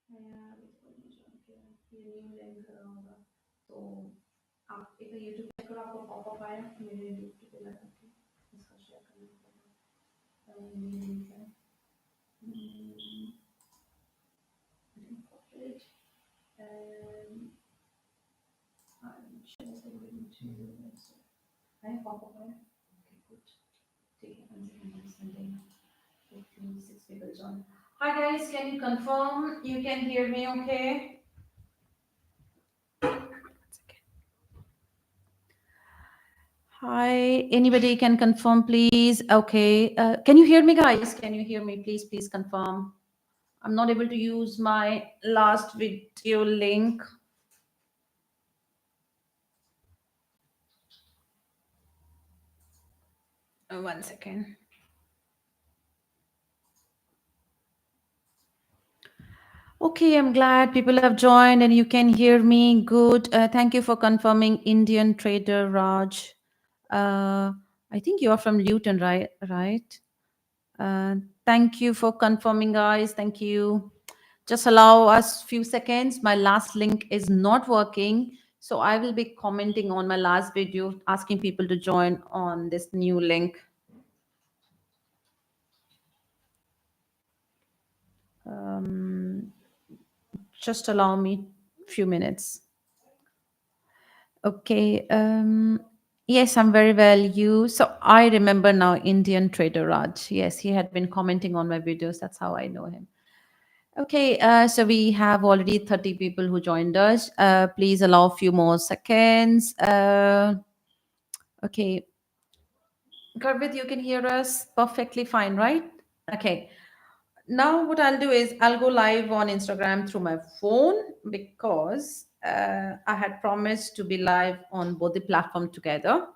ये new link होगा तो आप एक यूट्यूब चेक करो, आपको पॉपअप आया मेरे यूट्यूब पे लगा के इसका शेयर करना पड़ेगा। ये लिंक है I'm sharing to you. I pop-up है। Okay, good. ठीक है, I'm sending. Hopefully 6 people join. Hi guys, can you confirm you can hear me okay? Hi, anybody can confirm please? Okay, can you hear me guys? Can you hear me please confirm. I'm not able to use my last video link. One second. Okay, I'm glad people have joined and you can hear me. Good. Thank you for confirming, Indian trader Raj. I think you are from Luton, right? Thank you for confirming, guys. Thank you. Just allow us few seconds. My last link is not working. So I will be commenting on my last video, asking people to join on this new link. Just allow me a few minutes. Okay. Yes, I'm very well. You? So I remember now Indian trader Raj. Yes, he had been commenting on my videos. That's how I know him. Okay, so we have already 30 people who joined us. Please allow a few more seconds. Okay. Garbit, you can hear us perfectly fine, right? Okay. Now what I'll do is I'll go live on Instagram through my phone because I had promised to be live on both the platform together.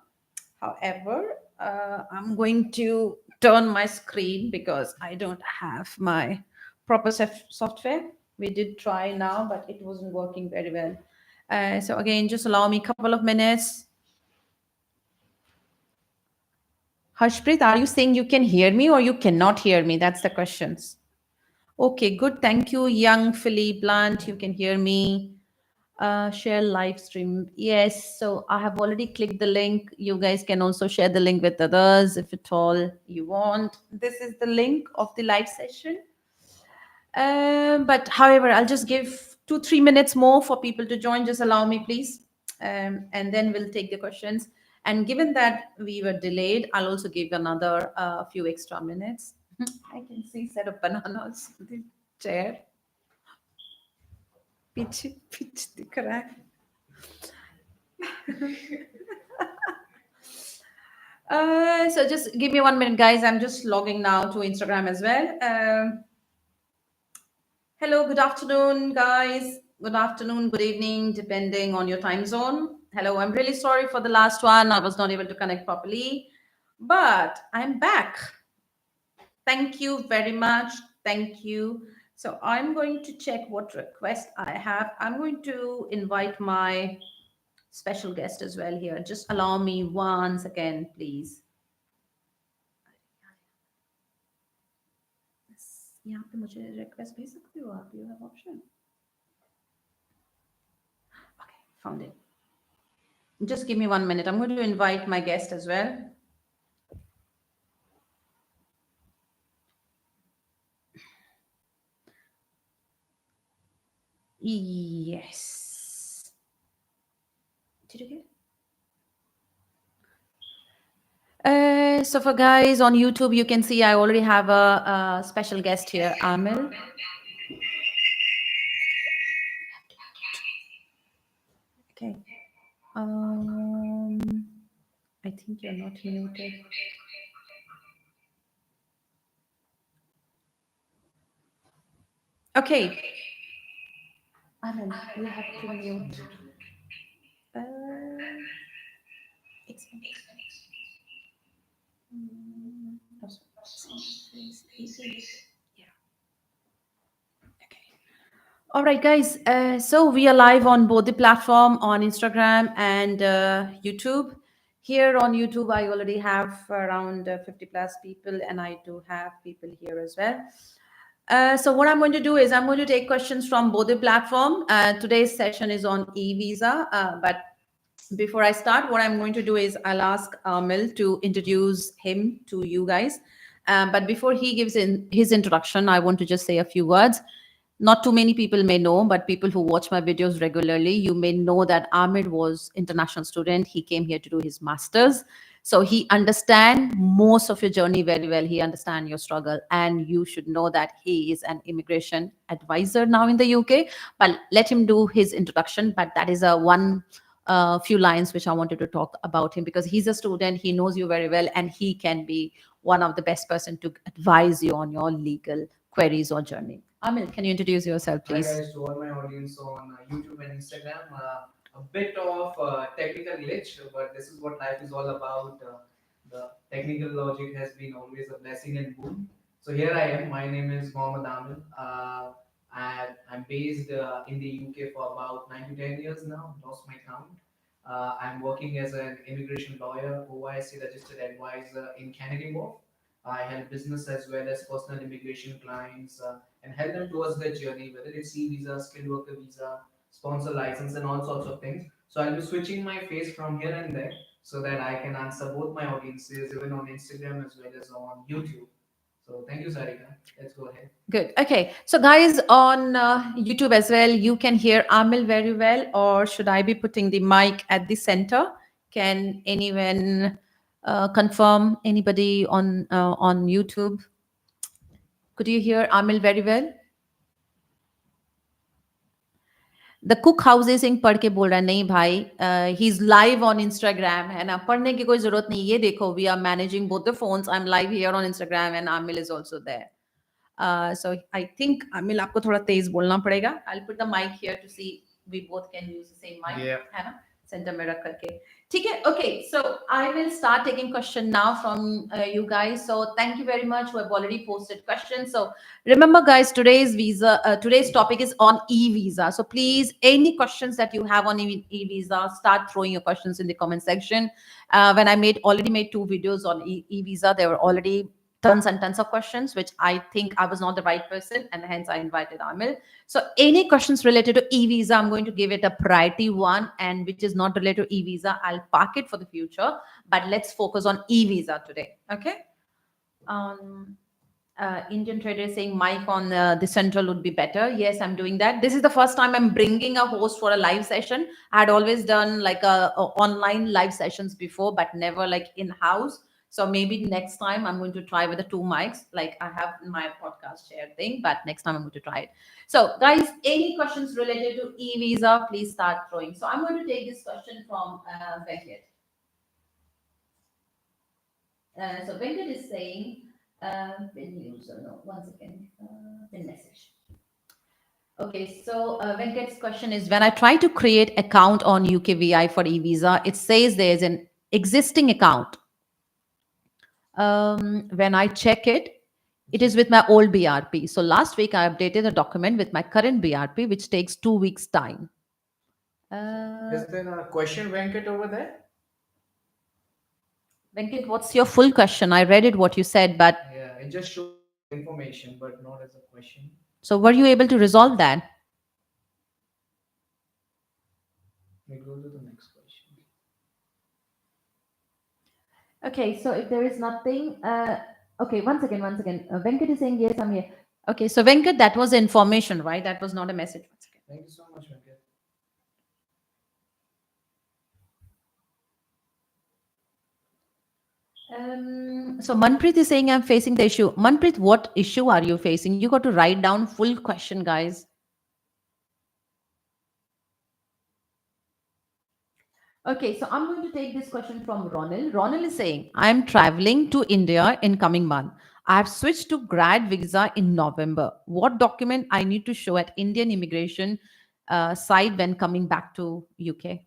However, I'm going to turn my screen because I don't have my proper software. We did try now, but it wasn't working very well. So again, just allow me a couple of minutes. Harshpreet, are you saying you can hear me or you cannot hear me? That's the questions. Okay, good. Thank you, young Philly Blunt. You can hear me. Share live stream. Yes, so I have already clicked the link. You guys can also share the link with others if at all you want. This is the link of the live session. But however, I'll just give 2-3 minutes more for people to join. Just allow me, please. And then we'll take the questions. And given that we were delayed, I'll also give another few extra minutes. I can see set of bananas on the chair. Pitch दिख रहा है. So just give me 1 minute, guys. I'm just logging now to Instagram as well. Hello, good afternoon, guys. Good afternoon, good evening, depending on your time zone. Hello, I'm really sorry for the last one. I was not able to connect properly, but I'm back. Thank you very much. Thank you. So I'm going to check what request I have. I'm going to invite my special guest as well here. Just allow me once again, please. यहाँ पे मुझे request भेज सकते हो आप? You have option. Okay, found it. Just give me 1 minute. I'm going to invite my guest as well. Yes. Did you get it? So for guys on YouTube, you can see I already have a special guest here, Amil. Okay. I think you're not muted. Okay. Amil, you have to mute. All right, guys. So we are live on both the platform on Instagram and YouTube. Here on YouTube, I already have around 50 plus people, and I do have people here as well. So what I'm going to do is I'm going to take questions from both the platform. Today's session is on eVISA, but before I start, what I'm going to do is I'll ask Amil to introduce him to you guys. But before he gives in his introduction, I want to just say a few words. Not too many people may know, but people who watch my videos regularly, you may know that Ahmed was international student. He came here to do his masters. So he understand most of your journey very well. He understand your struggle, and you should know that he is an immigration advisor now in the UK. But let him do his introduction. But that is a one few lines which I wanted to talk about him, because he's a student, he knows you very well, and he can be one of the best person to advise you on your legal queries or journey. Amil, can you introduce yourself, Hi please? guys, to all my audience on YouTube and Instagram. A bit of technical glitch, but this is what life is all about. The technical logic has been always a blessing and boon. So here I am. My name is Mohammed Amil. I'm based in the UK for about 9 to 10 years now. Lost my count. I'm working as an immigration lawyer, OIC registered advisor in Canary Wharf. I help business as well as personal immigration clients and help them towards their journey, whether it's e-visa, skilled worker visa, sponsor license, and all sorts of things. So I'll be switching my face from here and there so that I can answer both my audiences, even on Instagram as well as on YouTube. So thank you, Sarika. Let's go ahead. Good. Okay. So, guys, on YouTube as well, you can hear Amil very well, or should I be putting the mic at the center? Can anyone confirm? Anybody on YouTube? Could you hear Amil very well? द कुक हाउसे सिंह पढ़ के बोल रहा है नहीं भाई he is live on Instagram है ना पढ़ने की कोई जरूरत नहीं ये देखो we are managing both the phones I am live here on Instagram and Amil is also there so I think Amil आपको थोड़ा तेज बोलना पड़ेगा. I'll put the mic here to see we both can use the same mic. Yeah. है ना centre में रख करके ठीक है. Okay, so I will start taking question now from you guys. So thank you very much who have already posted questions. So remember guys, today's topic is on e-visa. So please, any questions that you have on e-visa, start throwing your questions in the comment section. When I already made 2 videos on e-visa, they were already tons and tons of questions, which I think I was not the right person, and hence I invited Amil. So any questions related to e-visa, I'm going to give it a priority one, and which is not related to e-visa, I'll park it for the future. But let's focus on e-visa today. Okay. Indian trader is saying mic on the central would be better. Yes, I'm doing that. This is the first time I'm bringing a host for a live session. I had always done like a online live sessions before, but never like in house. So maybe next time I'm going to try with the 2 mics, like I have in my podcast share thing. But next time I'm going to try it. So guys, any questions related to e-visa, please start throwing. So I'm going to take this question from Venkat. So Venkat is saying, pin user, no, one second, pin message. Okay, so Venkat's question is, when I try to create account on UKVI for e-visa, it says there's an existing account. When I check it, it is with my old BRP. So last week I updated the document with my current BRP, which takes 2 weeks time. Is there a question, Venkat, over there? Venkat, what's your full question? I read it, what you said, but... Yeah, it just shows as information, but not as a question. So were you able to resolve that? We go to the next question. Okay, so if there is nothing, okay, one second. Venkat is saying yes, I'm here. Okay, so Venkat, that was information, right? That was not a message. Thank you so much, Venkat. So Manpreet is saying I'm facing the issue. Manpreet, what issue are you facing? You got to write down full question, guys. Okay, so I'm going to take this question from Ronald. Ronald is saying, I'm traveling to India in coming month. I have switched to grad visa in November. What document I need to show at Indian immigration side when coming back to UK?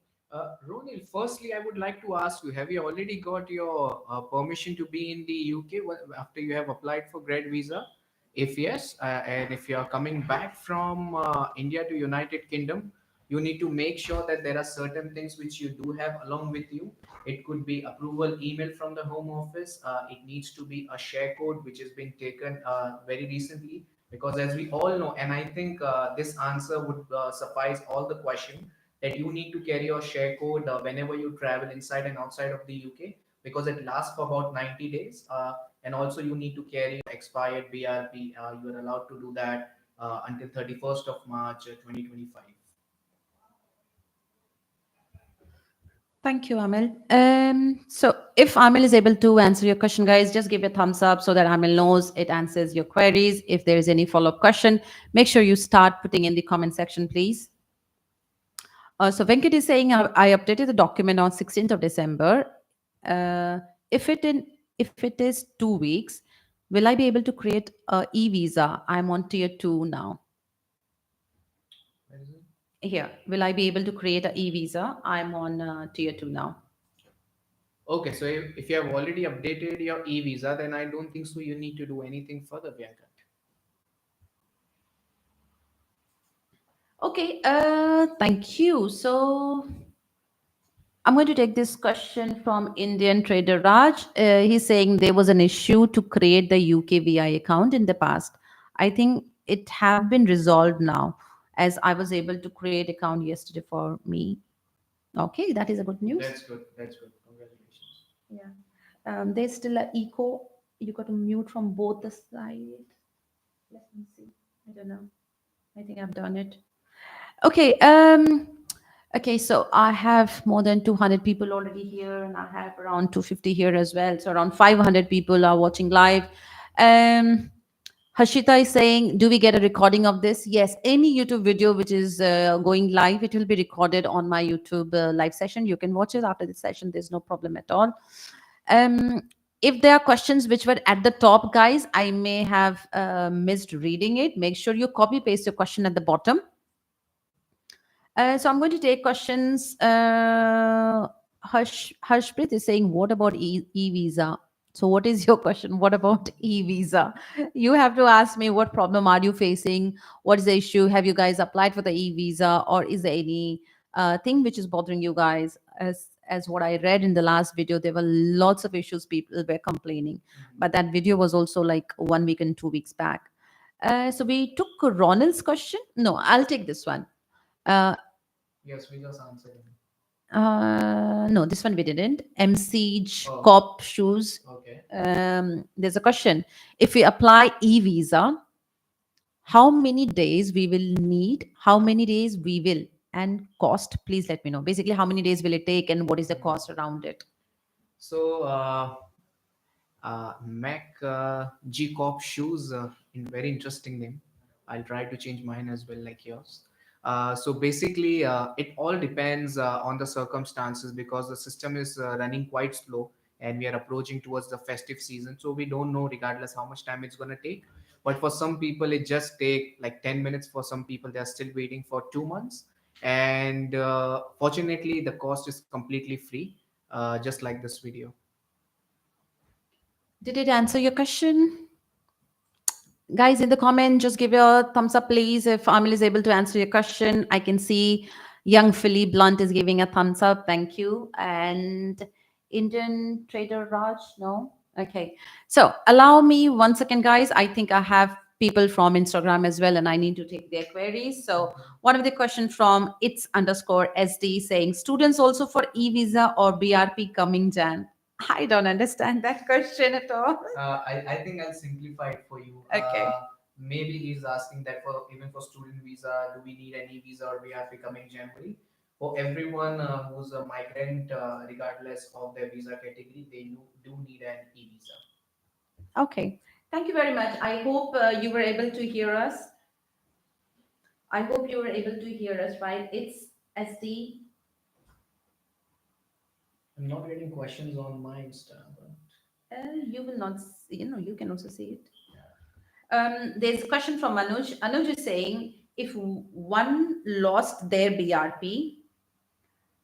Ronil, firstly, I would like to ask you, have you already got your permission to be in the UK after you have applied for grad visa? If yes, and if you are coming back from India to United Kingdom, you need to make sure that there are certain things which you do have along with you. It could be approval email from the Home Office. It needs to be a share code which has been taken very recently. Because as we all know, and I think this answer would suffice all the question, that you need to carry your share code whenever you travel inside and outside of the UK, because it lasts for about 90 days. And also you need to carry expired BRP. You are allowed to do that until 31st of March 2025. Thank you, Amil. So if Amil is able to answer your question, guys, just give a thumbs up so that Amil knows it answers your queries. If there is any follow-up question, make sure you start putting in the comment section, please. So Venkat is saying, I updated the document on 16th of December. Uh, if it is 2 weeks, will I be able to create a e-visa? I'm on tier 2 now. Where is it? Here, will I be able to create a e-visa? I'm on tier 2 now. Okay, so if you have already updated your e-visa, then I don't think so you need to do anything further, Bianca. Okay, thank you. So I'm going to take this question from Indian trader Raj. He's saying there was an issue to create the UKVI account in the past. I think it have been resolved now, as I was able to create account yesterday for me. Okay, that is a good news. That's good. That's good. Congratulations. Yeah. There's still a echo. You got to mute from both the side. Let me see. I don't know. I think I've done it. Okay. Okay. So I have more than 200 people already here, and I have around 250 here as well. So around 500 people are watching live. Um, Hashita is saying, "Do we get a recording of this?" Yes. Any YouTube video which is going live, it will be recorded on my YouTube live session. You can watch it after the session. There's no problem at all. Um, if there are questions which were at the top, guys, I may have missed reading it. Make sure you copy paste your question at the bottom. So I'm going to take questions. Harshpreet is saying, "What about e-visa?" So what is your question? What about e-visa? You have to ask me, what problem are you facing? What is the issue? Have you guys applied for the e-visa, or is there any thing which is bothering you guys? As what I read in the last video, there were lots of issues people were complaining, but that video was also like 1 week and 2 weeks back. So we took Ronald's question. No, I'll take this one. Uh, Yes, we just answered him. no, this one we didn't. MC Oh, Cop Shoes. okay. There's a question. If we apply e-visa, how many days we will need? How many days we will? And cost, please let me know. Basically, how many days will it take and what is the cost around it? So, Mac G Cop shoes, in very interesting name. I'll try to change mine as well, like yours. So basically, it all depends on the circumstances, because the system is running quite slow and we are approaching towards the festive season. So we don't know, regardless how much time it's gonna take. But for some people, it just take like 10 minutes. For some people, they're still waiting for 2 months. And fortunately, the cost is completely free, just like this video. Did it answer your question? Guys, in the comment, just give your thumbs up, please. If Amil is able to answer your question, I can see young Philly Blunt is giving a thumbs up. Thank you. And Indian Trader Raj, no? Okay. So allow me 1 second, guys. I think I have people from Instagram as well, and I need to take their queries. So one of the question from it's underscore SD saying, students also for e-visa or BRP coming Jan? I don't understand that question at all. I think I'll simplify it for you. Okay. Maybe he's asking that for even for student visa, do we need any visa or we are becoming January? For everyone who's a migrant, regardless of their visa category, they do need an e-visa. Okay. Thank you very much. I hope you were able to hear us. I hope you were able to hear us, right? It's SD. I'm not getting questions on my Insta, but You will not see, you can also see it. There's a question from Anuj. Anuj is saying, if one lost their BRP,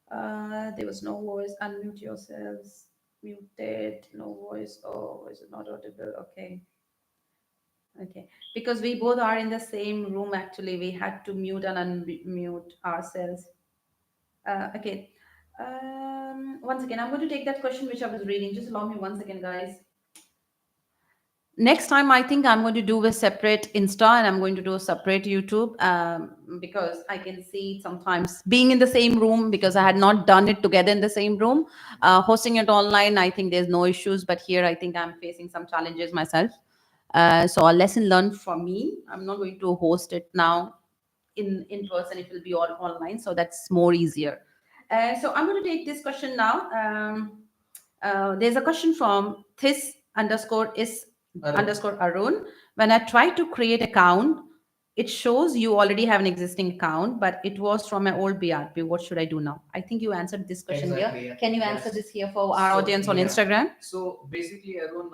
there was no voice, unmute yourselves, muted, no voice. Oh, is it not audible? Okay. Okay, because we both are in the same room, actually, we had to mute and unmute ourselves. Okay. Once again, I'm going to take that question which I was reading. Just allow me 1 second, guys. next time I think I'm going to do a separate Insta and I'm going to do a separate YouTube, because I can see sometimes being in the same room, because I had not done it together in the same room. Hosting it online, I think there's no issues, but here I think I'm facing some challenges myself. So a lesson learned for me. I'm not going to host it now in person. It will be all online, so that's more easier. So I'm going to take this question now. There's a question from this underscore is underscore Arun. When I try to create account, it shows you already have an existing account, but it was from my old BRP. What should I do now? I think you answered this question here. Exactly. Yeah. Can you answer Yes. this here for our So audience on yeah. Instagram? So basically, Arun,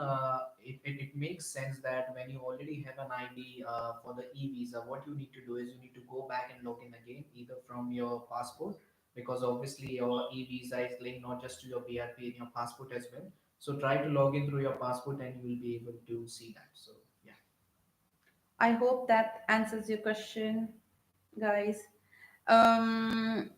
it makes sense that when you already have an ID for the e-visa, what you need to do is you need to go back and log in again, either from your passport, because obviously your e-visa is linked not just to your BRP and your passport as well. So try to log in through your passport and you will be able to see that. So yeah. I hope that answers your question, guys. Um,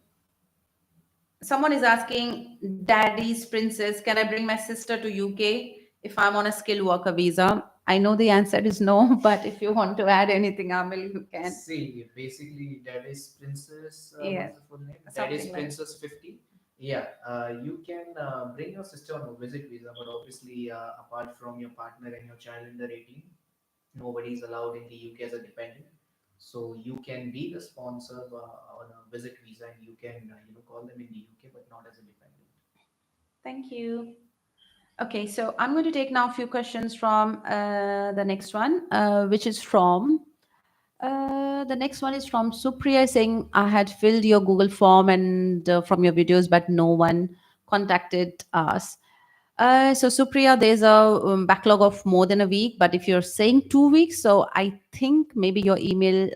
Someone is asking, Daddy's princess, can I bring my sister to UK if I'm on a skilled worker visa? I know the answer is no, but if you want to add anything, Amil, you can. See, basically, that is Princess. What Yeah, is the full name? That is something like. Princess 50. Yeah, you can bring your sister on a visit visa, but obviously, apart from your partner and your child under 18, nobody is allowed in the UK as a dependent. So you can be the sponsor on a visit visa, and you can call them in the UK, but not as a dependent. Thank you. Okay, so I'm going to take now a few questions from the next one, which is from the next one is from Supriya saying, I had filled your Google form and from your videos, but no one contacted us. So Supriya, there's a backlog of more than a week, but if you're saying 2 weeks, so I think maybe your email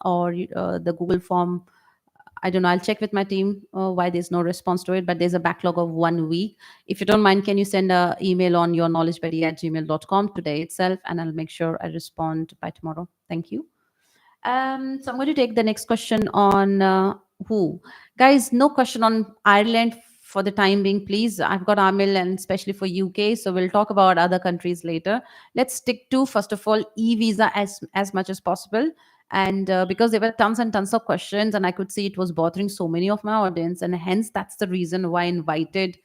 or the Google form, I don't know. I'll check with my team why there's no response to it, but there's a backlog of 1 week. If you don't mind, can you send an email on your knowledgebuddy@gmail.com today itself, and I'll make sure I respond by tomorrow. Thank you. So I'm going to take the next question on who. Guys, no question on Ireland for the time being, please. I've got Amil and especially for UK, so we'll talk about other countries later. Let's stick to, first of all, e-visa as much as possible. And because there were tons and tons of questions, and I could see it was bothering so many of my audience, and hence that's the reason why I invited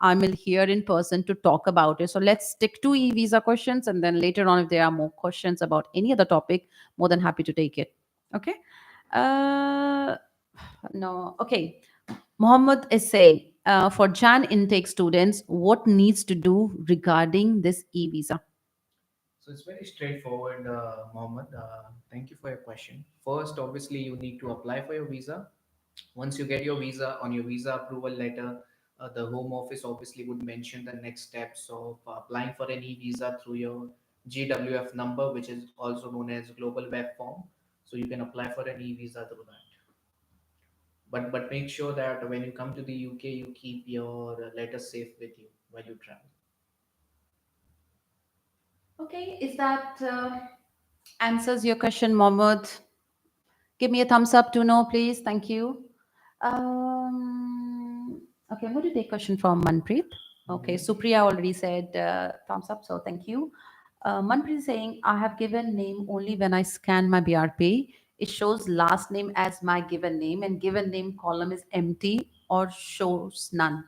Amil here in person to talk about it. So let's stick to e-visa questions, and then later on, if there are more questions about any other topic, more than happy to take it. Okay. Uh, no. Okay. Mohammed is saying, for Jan intake students, what needs to do regarding this e-visa? So it's very straightforward, Mohammed. Thank you for your question. First, obviously, you need to apply for your visa. Once you get your visa, on your visa approval letter, the home office obviously would mention the next steps of applying for an e-visa through your GWF number, which is also known as global web form. So you can apply for an e-visa through that. But make sure that when you come to the UK, you keep your letter safe with you while you travel. Okay. Is that answers your question, Mohammed? Give me a thumbs up to know, please. Thank you. Okay, I'm going to take a question from Manpreet. Okay, Mhm. Supriya already said thumbs up, so thank you. Manpreet is saying, I have given name only when I scan my BRP. It shows last name as my given name, and given name column is empty or shows none.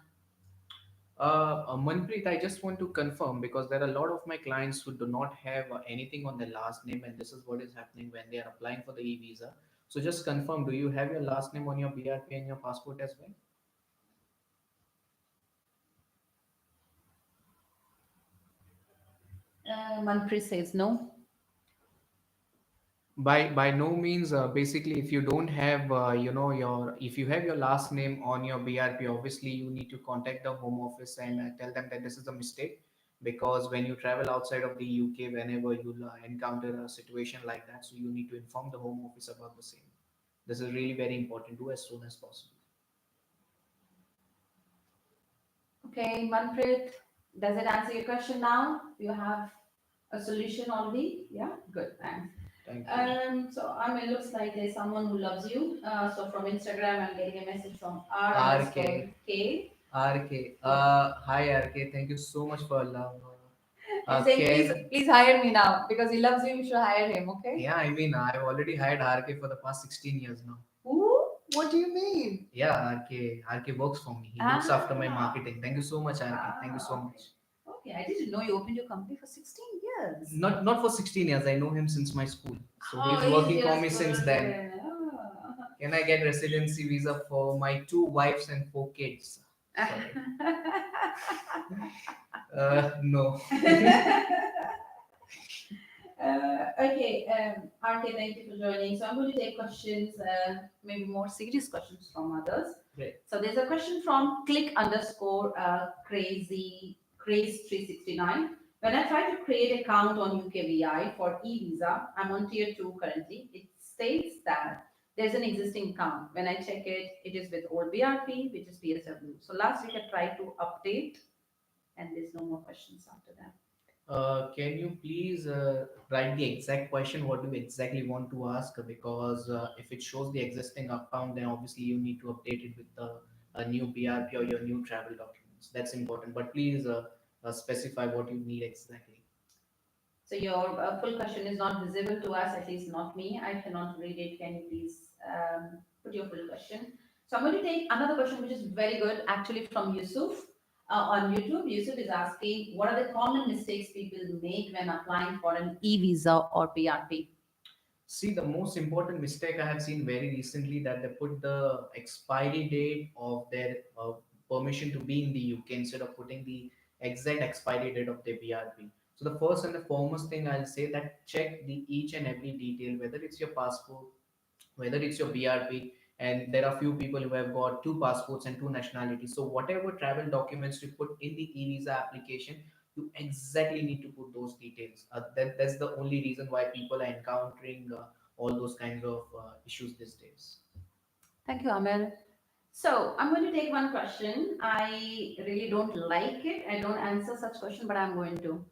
Manpreet, I just want to confirm because there are a lot of my clients who do not have anything on their last name, and this is what is happening when they are applying for the e-visa. So just confirm, do you have your last name on your BRP and your passport as well? Manpreet says no. By no means, basically, if you don't have your if you have your last name on your BRP, obviously you need to contact the home office and tell them that this is a mistake, because when you travel outside of the UK, whenever you encounter a situation like that, so you need to inform the home office about the same. This is really very important. Do as soon as possible. Okay, Manpreet, does it answer your question now? You have a solution already? Yeah, good, thanks. Thank you. So it looks like there's someone who loves you. So from Instagram, I'm getting a message from R RK. underscore K. RK. Yeah. Hi RK. Thank you so much for love. He's saying, please, Can please hire me now because he loves you. You should hire him. Okay. Yeah, I mean, I've already hired RK for the past 16 years now. Ooh, what do you mean? Yeah, RK works for me. He looks after my marketing. Thank you so much, RK. Thank you so Okay. much. Okay, I didn't know you opened your company for 16 years. Not for 16 years. I know him since my school. So Oh, he's he's working your for me since then. student. Oh. Can I get residency visa for my 2 wives and 4 kids? Sorry. No. Okay, RK, thank you for joining. So I'm going to take questions, maybe more serious questions from others. Great. So there's a question from click underscore crazy craze 369. When I try to create account on UKVI for eVisa, I'm on tier 2 currently. It states that there's an existing account. When I check it, it is with old BRP, which is PSW. So last week I tried to update, and there's no more questions after that. Can you please write the exact question? What do you exactly want to ask? Because if it shows the existing account, then obviously you need to update it with the new BRP or your new travel documents. That's important. But please specify what you need exactly. So your full question is not visible to us, at least not me. I cannot read it. Can you please put your full question? So I'm going to take another question, which is very good, actually from Yusuf on YouTube. Yusuf is asking, what are the common mistakes people make when applying for an e-visa or PRP? See, the most important mistake I have seen very recently that they put the expiry date of their permission to be in the UK instead of putting the exact expiry date of their BRP. So the first and the foremost thing I'll say that check the each and every detail, whether it's your passport, whether it's your BRP, and there are few people who have got 2 passports and 2 nationalities. So whatever travel documents you put in the e-visa application, you exactly need to put those details. That's the only reason why people are encountering all those kinds of issues these days. Thank you, Amel. So I'm going to take one question. I really don't like it. I don't answer such question, but I'm going to.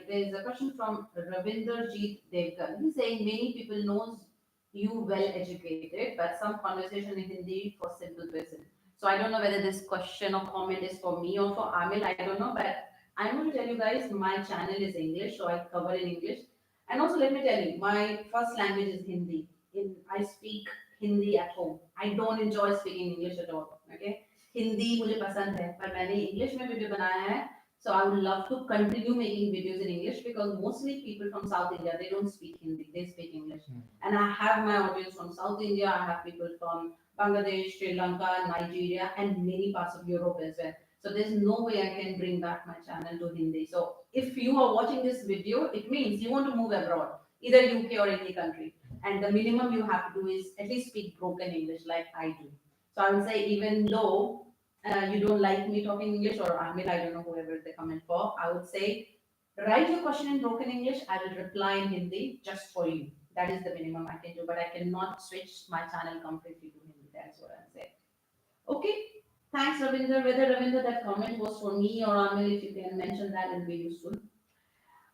There's a question from Ravinder Jeet Devkar. He's saying many people knows you well educated, but some conversation in Hindi for simple person. So I don't know whether this question or comment is for me or for Amil. I don't know, but I'm going to tell you guys my channel is English, so I cover in English. And also let me tell you, my first language is Hindi. I speak Hindi at home. I don't enjoy speaking English at all. Okay, Hindi मुझे पसंद है पर मैंने English में video बनाया है. So I would love to continue making videos in English because mostly people from South India they don't speak Hindi, they speak English. And I have my audience from South India. I have people from Bangladesh, Sri Lanka, Nigeria, and many parts of Europe as well. So there's no way I can bring back my channel to Hindi. So if you are watching this video, it means you want to move abroad, either UK or any country, and the minimum you have to do is at least speak broken English like I do. So I would say even though you don't like me talking English or Amil, I don't know whoever they comment for, I would say write your question in broken English. I will reply in Hindi just for you. That is the minimum I can do, but I cannot switch my channel completely to Hindi. That's what I'm saying. Okay. Thanks, Ravinder. Whether Ravinder that comment was for me or Amil, if you can mention that, it will be useful.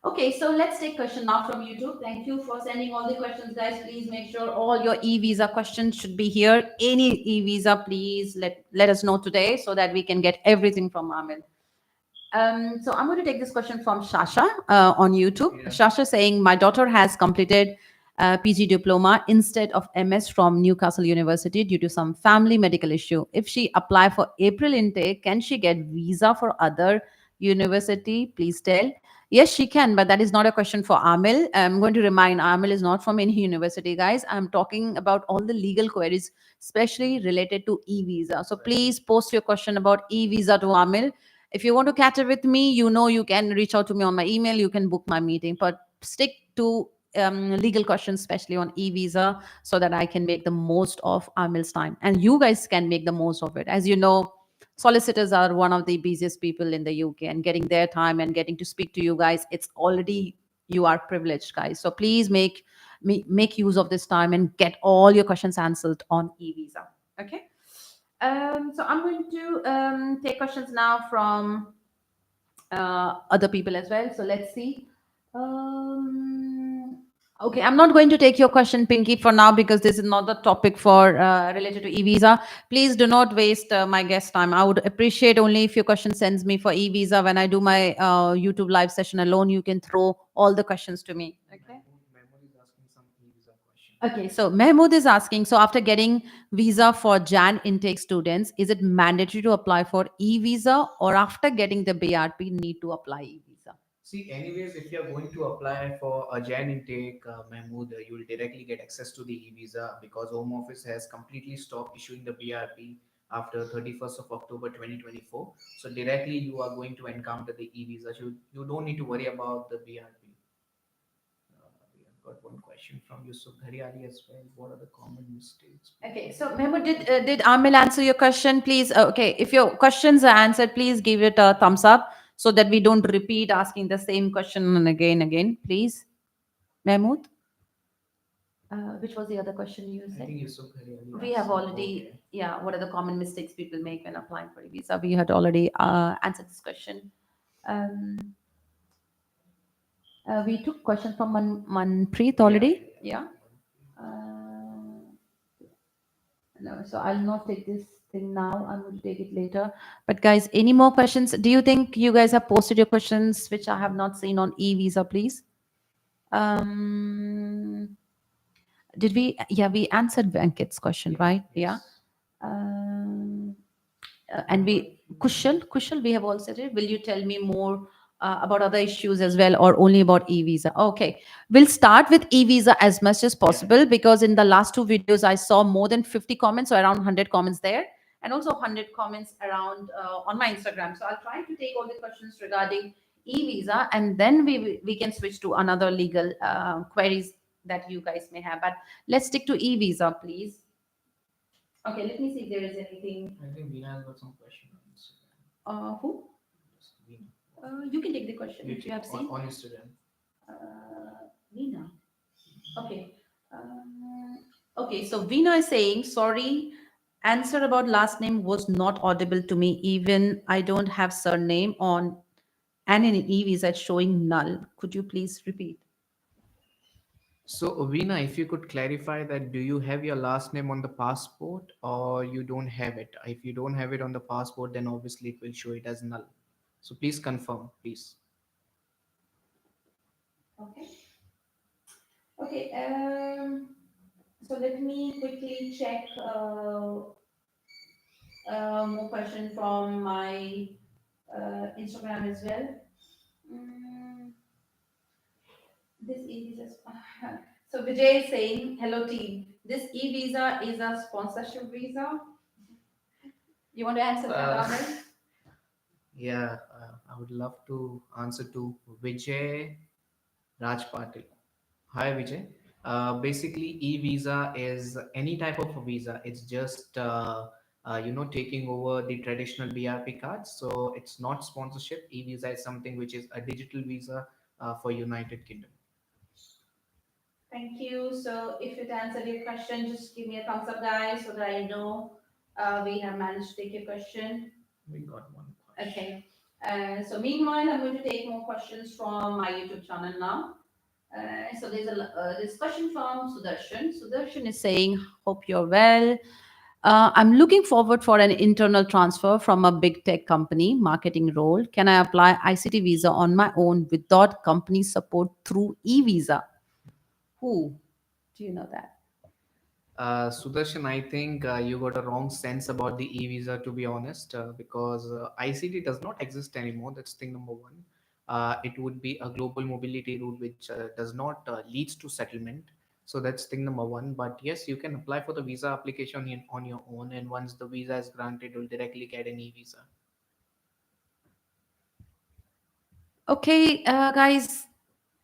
Okay, so let's take question now from YouTube. Thank you for sending all the questions, guys. Please make sure all your e-visa questions should be here. Any e-visa, please let us know today so that we can get everything from Amil. So I'm going to take this question from Shasha on YouTube. Yeah. Shasha saying, my daughter has completed PG diploma instead of MS from Newcastle University due to some family medical issue. If she apply for April intake, can she get visa for other university? Please tell. Yes, she can, but that is not a question for Amil. I'm going to remind Amil is not from any university, guys. I'm talking about all the legal queries, especially related to e-visa. So please post your question about e-visa to Amil. If you want to catch up with me, you know you can reach out to me on my email. You can book my meeting, but stick to legal questions, especially on e-visa, so that I can make the most of Amil's time, and you guys can make the most of it. As you know, solicitors are one of the busiest people in the UK, and getting their time and getting to speak to you guys, it's already you are privileged, guys. So please make use of this time and get all your questions answered on e-visa. Okay. So I'm going to take questions now from other people as well. So let's see. Okay, I'm not going to take your question, Pinky, for now because this is not the topic for related to e-visa. Please do not waste my guest time. I would appreciate only if your question sends me for e-visa. When I do my YouTube live session alone, you can throw all the questions to me. Okay. Mahmood is asking some e-visa question. Okay, so Mehmood is asking, so after getting visa for Jan intake students, is it mandatory to apply for e-visa or after getting the BRP need to apply e-visa? See, anyways, if you're going to apply for a Jan intake, Mahmood, you will directly get access to the e-visa because Home Office has completely stopped issuing the BRP after 31st of October 2024. So directly you are going to encounter the e-visa. You don't need to worry about the BRP. We have got one question from Yusuf Dhariali as well. What are the common mistakes Okay, people so make? Mehmood, did Amil answer your question? Please, okay, if your questions are answered, please give it a thumbs up so that we don't repeat asking the same question and again, please. Mehmood, which was the other question you I said? think Yusuf Dhariali We asked. have Okay. already, yeah, what are the common mistakes people make when applying for a visa? We had already answered this question. Um, we took question from Manpreet Yeah, already. yeah. Yeah. Uh, no, so I'll not take this thing now. I'm going to take it later. But guys, any more questions? Do you think you guys have posted your questions, which I have not seen on e-visa, please? Um, did we? Yeah, we answered Venkat's question, Yeah, right? Yeah. yes. Um, and I've got we few more. Kushal, we have also said, will you tell me more about other issues as well, or only about e-visa? Okay, we'll start with e-visa as much as Yeah. possible because in the last two videos I saw more than 50 comments, so around 100 comments there, and also 100 comments around on my Instagram. So I'll try to take all the questions regarding e-visa, and then we can switch to another legal queries that you guys may have. But let's stick to e-visa, please. Okay, let me see if there is anything. I think Veena has got some question on Instagram. Who? Yes, Veena. You can take the question You if you have on, seen. on Instagram. Veena. Okay. Um, okay, so Veena is saying, sorry, answer about last name was not audible to me. Even I don't have surname on and in e-visa it's showing null. Could you please repeat? So, Veena, if you could clarify that, do you have your last name on the passport or you don't have it? If you don't have it on the passport, then obviously it will show it as null. So please confirm, please. Okay. Okay. So let me quickly check more question from my Instagram as well. Mm, this e-visa. So Vijay is saying, hello team. This e-visa is a sponsorship visa. You want to answer that, Uh, Amir? yeah, I would love to answer to Vijay Raj Patil. Hi, Vijay. Basically, e-visa is any type of a visa. It's just taking over the traditional BRP cards. So it's not sponsorship. E-visa is something which is a digital visa for United Kingdom. Thank you. So if it answered your question, just give me a thumbs up, guys, so that I know we have managed to take your question. We got one question. Okay. So meanwhile, I'm going to take more questions from my YouTube channel now. So there's this question from Sudarshan. Sudarshan is saying, "Hope you're well. I'm looking forward for an internal transfer from a big tech company marketing role. Can I apply ICT visa on my own without company support through e-visa? Who do you know that? Sudarshan, I think you got a wrong sense about the e-visa, to be honest, because ICT does not exist anymore. That's thing number one. It would be a global mobility route which does not leads to settlement. So that's thing number one. But yes, you can apply for the visa application on your own, and once the visa is granted, you'll directly get an e-visa. Okay, guys,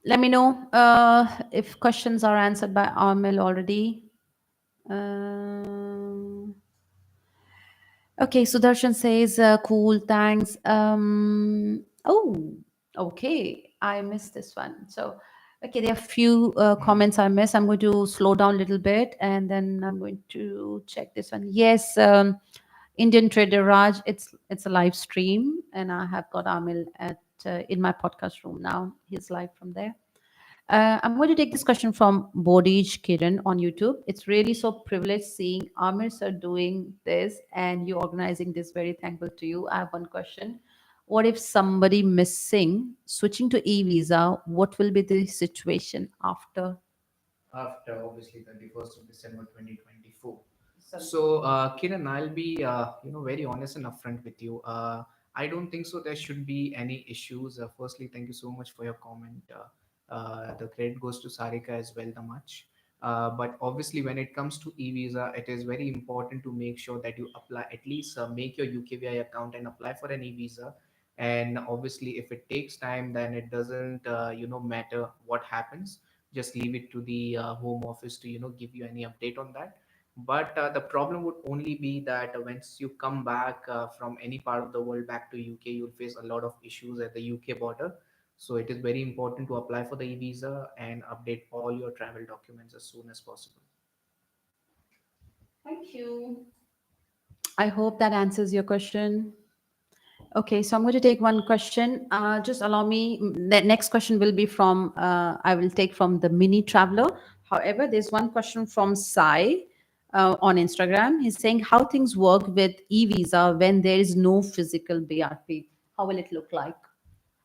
let me know if questions are answered by Amil already. Um, okay, Sudarshan says, cool, thanks. Oh, okay, I missed this one. So, okay, there are few comments I missed. I'm going to slow down a little bit and then I'm going to check this one. Yes, Indian Trader Raj, it's a live stream and I have got Amil at in my podcast room now. He's live from there. I'm going to take this question from Bodij Kiran on YouTube. It's really so privileged seeing Amir sir doing this and you organizing this. Very thankful to you. I have one question. What if somebody missing switching to e-visa? What will be the situation after? After obviously 31st of December 2024. Sorry. So, Kiran, I'll be very honest and upfront with you. I don't think so. There should be any issues. Firstly, thank you so much for your comment. The credit goes to Sarika as well, the much. But obviously, when it comes to e-visa, it is very important to make sure that you apply at least make your UKVI account and apply for an e-visa. And obviously, if it takes time, then it doesn't matter what happens. Just leave it to the home office to give you any update on that. But the problem would only be that once you come back from any part of the world back to UK, you'll face a lot of issues at the UK border. So it is very important to apply for the e-visa and update all your travel documents as soon as possible. Thank you. I hope that answers your question. Okay, so I'm going to take one question. Just allow me. The next question will be from, I will take from the mini traveler. However, there's one question from Sai on Instagram. He's saying how things work with e visa when there is no physical BRP. How will it look like?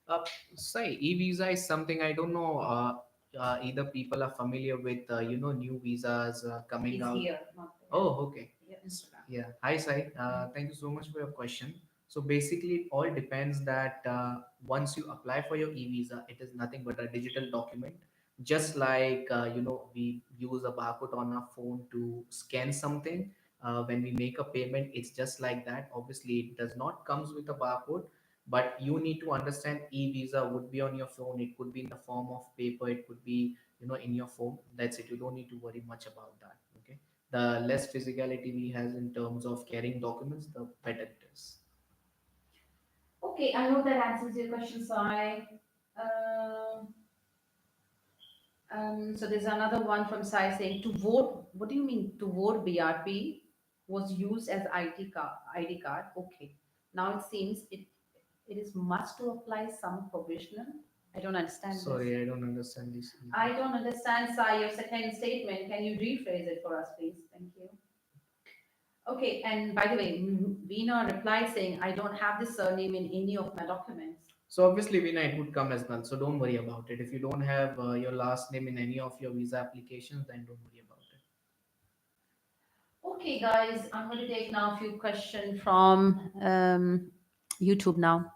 Uh, Say, e-visa is something I don't know. Either people are familiar with, new visas coming He's out. here, not there. Oh, okay. Yeah, Instagram. Yeah. Hi, Sai. Thank you so much for your question. So basically, it all depends that once you apply for your e-visa, it is nothing but a digital document. Just like we use a barcode on our phone to scan something. When we make a payment, it's just like that. Obviously, it does not comes with a barcode, but you need to understand e-visa would be on your phone. It could be in the form of paper. It could be in your phone. That's it. You don't need to worry much about that. Okay, the less physicality we has in terms of carrying documents, the better it is. Okay, I hope that answers your question, Sai. Uh, so there's another one from Sai saying to vote. What do you mean to vote? BRP was used as ID card. ID card. Okay. Now it seems it is must to apply some provisional. I don't understand this. Sorry, I don't understand this I either. don't understand, Sai. Your second statement. Can you rephrase it for us, please? Thank you. Okay. And by the way, Veena replied saying, "I don't have this surname in any of my documents." So obviously, Vina, it would come as well. So don't worry about it. If you don't have your last name in any of your visa applications, then don't worry about it. Okay, guys, I'm going to take now a few questions from YouTube now.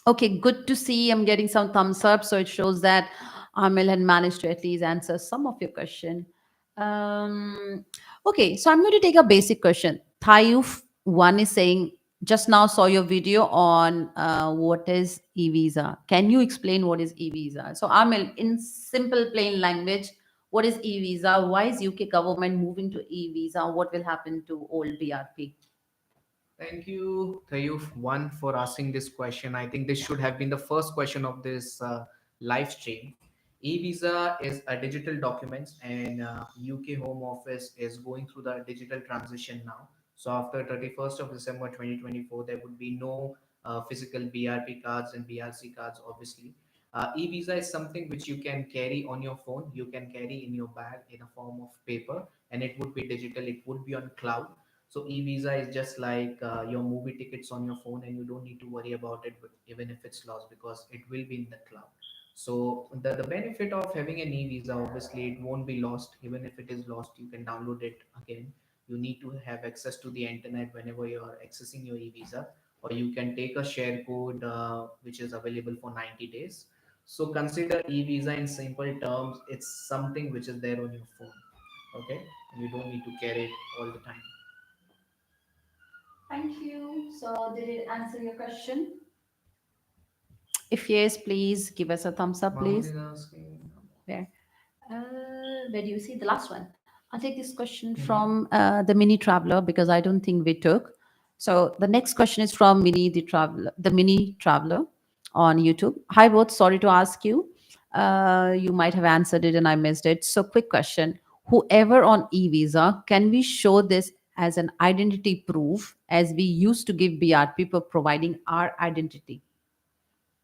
Okay, good to see. I'm getting some thumbs up, so it shows that Amil had managed to at least answer some of your question. Um, okay, so I'm going to take a basic question. Thayuf one is saying, just now saw your video on what is e-visa. Can you explain what is e-visa? So Amil, in simple plain language, what is e-visa? Why is UK government moving to e-visa? What will happen to old BRP? Thank you, Thayuf, one for asking this question. I think this should have been the first question of this live stream. E-visa is a digital document, and UK Home Office is going through the digital transition now. So after 31st of December 2024, there would be no physical BRP cards and BRC cards, obviously. E-visa is something which you can carry on your phone, you can carry in your bag in a form of paper, and it would be digital, it would be on cloud. So e-visa is just like your movie tickets on your phone, and you don't need to worry about it, but even if it's lost, because it will be in the cloud. So the benefit of having an e-visa, obviously, it won't be lost. Even if it is lost, you can download it again. You need to have access to the internet whenever you are accessing your e-visa, or you can take a share code which is available for 90 days. So consider e-visa in simple terms. It's something which is there on your phone. Okay, and you don't need to carry it all the time. Thank you. So, did it answer your question? If yes, please give us a thumbs up, Mahmoud please. is asking. Where? Where do you see the last one? I'll take this question Mhm. from the mini traveler because I don't think we took. So the next question is from the mini traveler on YouTube. Hi both, sorry to ask you. You might have answered it and I missed it. So quick question: whoever on e-visa, can we show this as an identity proof as we used to give BRP for providing our identity?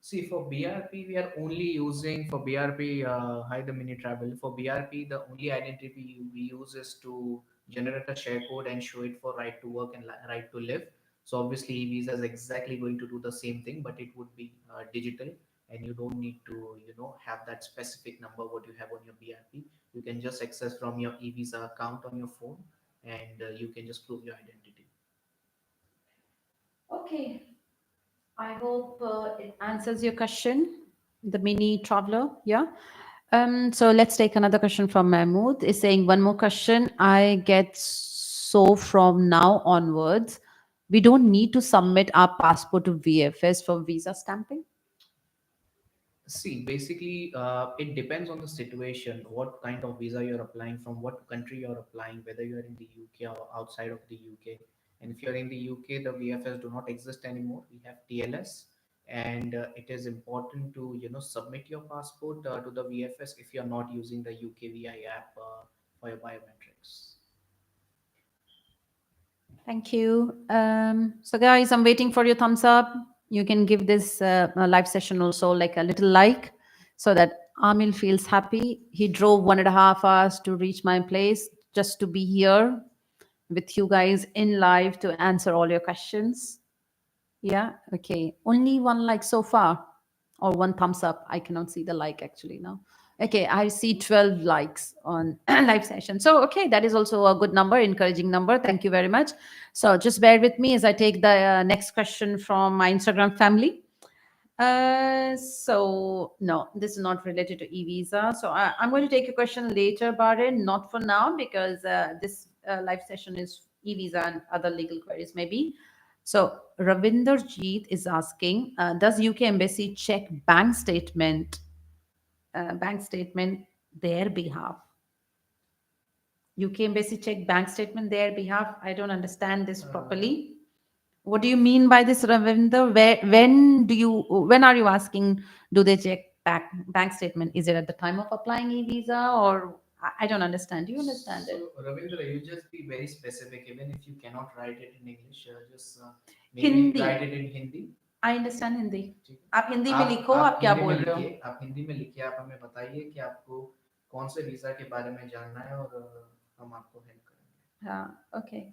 See, for BRP, we are only using for BRP, hi the mini travel. For BRP, the only identity we use is to generate a share code and show it for right to work and right to live. So obviously, eVisa is exactly going to do the same thing, but it would be digital, and you don't need to, have that specific number what you have on your BRP. You can just access from your eVisa account on your phone, and you can just prove your identity. Okay, I hope it answers your question, the mini traveler. Yeah. So let's take another question from Mahmood. Is saying one more question. I get so from now onwards, we don't need to submit our passport to VFS for visa stamping. See, basically, it depends on the situation, what kind of visa you're applying, from what country you're applying, whether you're in the UK or outside of the UK. And if you're in the UK, the VFS do not exist anymore. We have TLS, and it is important to submit your passport to the VFS if you're not using the UKVI app for your biometrics. Thank you. So, guys, I'm waiting for your thumbs up. You can give this live session also like a little like so that Amil feels happy. He drove 1.5 hours to reach my place just to be here with you guys in live to answer all your questions. Yeah. Okay. Only one like so far, or one thumbs up. I cannot see the like actually now. Okay. I see 12 likes on live session. So, okay. That is also a good number, encouraging number. Thank you very much. So, just bear with me as I take the next question from my Instagram family. So no, this is not related to e-visa. So I'm going to take a question later about it, not for now, because this live session is e-visa and other legal queries maybe. So Ravinder Jeet is asking, does UK Embassy check bank statement their behalf? UK Embassy check bank statement their behalf? I don't understand this properly. What do you mean by this, Ravinder? When are you asking, do they check bank statement? Is it at the time of applying e-visa or I don't understand. Do you understand it? So, Ravindra, you just be very specific, even if you cannot write it in English, just maybe Hindi. write it in Hindi. I understand Hindi. ठीक है। आप हिंदी में लिखो, आप आप क्या हिंदी में बोल रहे हो? लिखिए, आप हिंदी में लिखिए, आप हमें बताइए कि आपको कौन से वीजा के बारे में जानना है, और हम आपको हेल्प करेंगे। हाँ, okay.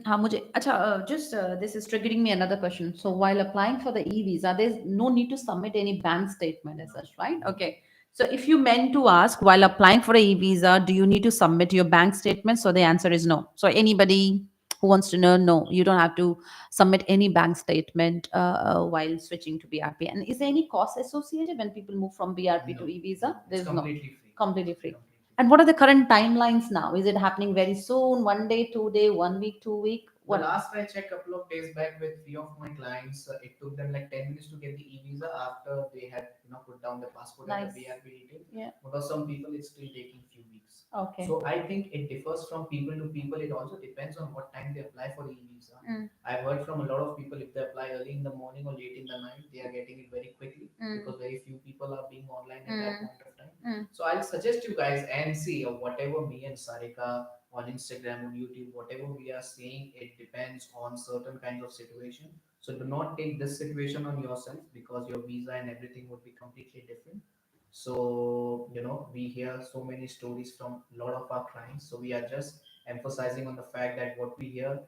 हाँ मुझे अच्छा just this is triggering me another question. So while applying for the e-visa, there's no need to submit any bank statement as such, right? No. Okay. So if you meant to ask while applying for a e-visa, do you need to submit your bank statement? So the answer is no. So anybody who wants to know, no, you don't have to submit any bank statement while switching to BRP. And is there any cost associated when people move from BRP to No, e-visa? no, it's There's no. completely free. Completely free. Completely. And what are the current timelines now? Is it happening very soon? 1 day, 2 day, 1 week, 2 week? The What? last I checked a couple of days back with few of my clients, it took them like 10 minutes to get the e-visa after they had put down the passport and Nice. the BRP detail. Yeah. But for some people, it's still taking few weeks. Okay. So I think it differs from people to people. It also depends on what time they apply for the e-visa. Mm. I've heard from a lot of people, if they apply early in the morning or late in the night, they are getting it very quickly because very few people are being online at that point of time. So I'll suggest you guys and see whatever me and Sarika on Instagram, on YouTube, whatever we are saying, it depends on certain kinds of situation. So do not take this situation on yourself because your visa and everything would be completely different. So we hear so many stories from a lot of our clients. So we are just emphasizing on the fact that what we hear,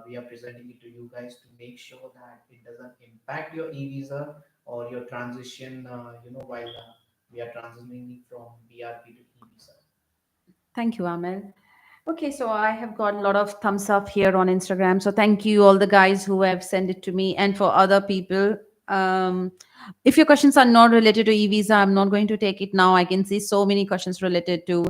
we are presenting it to you guys to make sure that it doesn't impact your e-visa or your transition. While we are transitioning from BRP to e-visa. Thank you, Amel. Okay, so I have got a lot of thumbs up here on Instagram. So thank you, all the guys who have sent it to me, and for other people. Um, if your questions are not related to e-visa, I'm not going to take it now. I can see so many questions related to